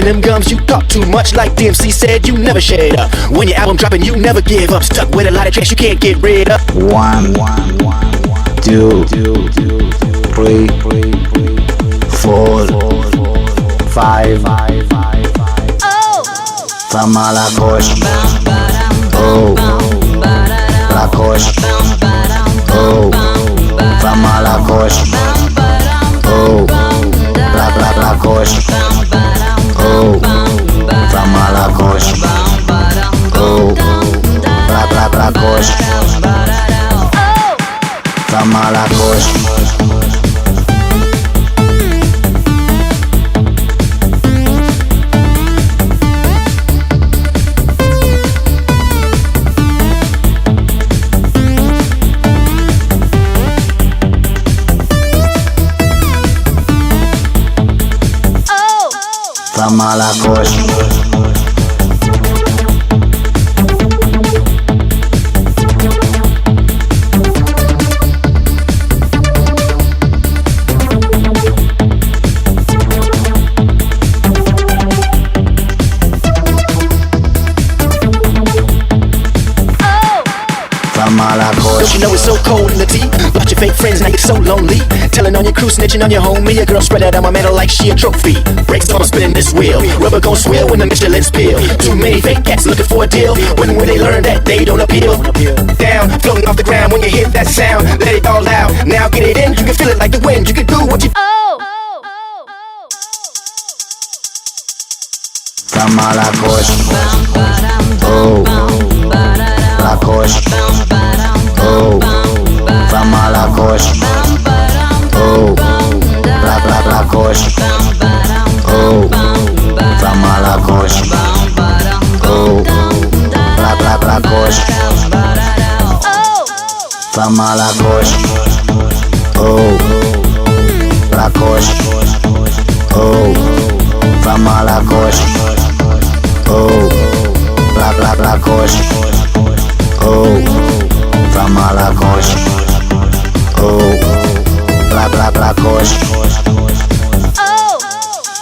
them gums, you talk too much. Like DMC said, you never shade up. When your album dropping, you never give up. Stuck with a lot of tracks you can't get rid of. 1, 2, 3, 4, 5. Fama la coche. Oh, la coche. Oh, fama la coche. Oh, la coche. Oh, fama la coche. Oh, la coche. Fama la coche. Fama la coche. Don't you know it's so cold in the deep? Lost your fake friends, now you're so lonely. Telling on your crew, snitching on your homie. Your girl spread out on my mantle like she a trophy. Brakes on spinning this wheel. Rubber gon' swill when the Michelin's peel. Too many fake cats looking for a deal. When will they learn that they don't appeal? Down, floating off the ground when you hear that sound. Let it all out, now get it in. You can feel it like the wind, you can do what you Fama la coche. Oh, la coche. Oh, fama la coche. Oh, la coche. Oh, fama la coche. Oh, la coche. Fama la coche. Oh, la coche. Oh, fama la coche. Oh, la coche. Oh, fama la coche. Oh, la coche.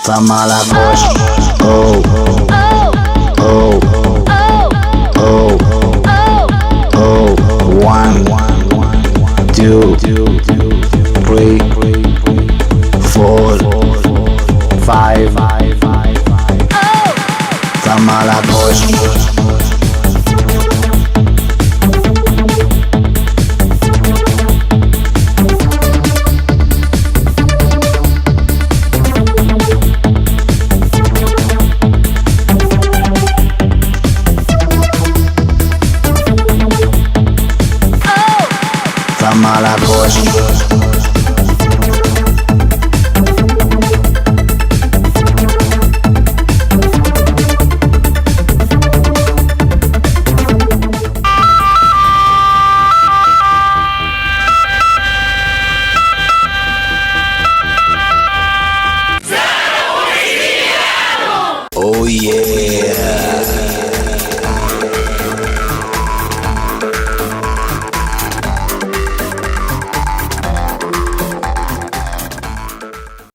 Fama la coche. Oh, oh, oh, oh. 1, 2, 3, 4, 5. Fama la coche. Fama la coche. Oh yeah.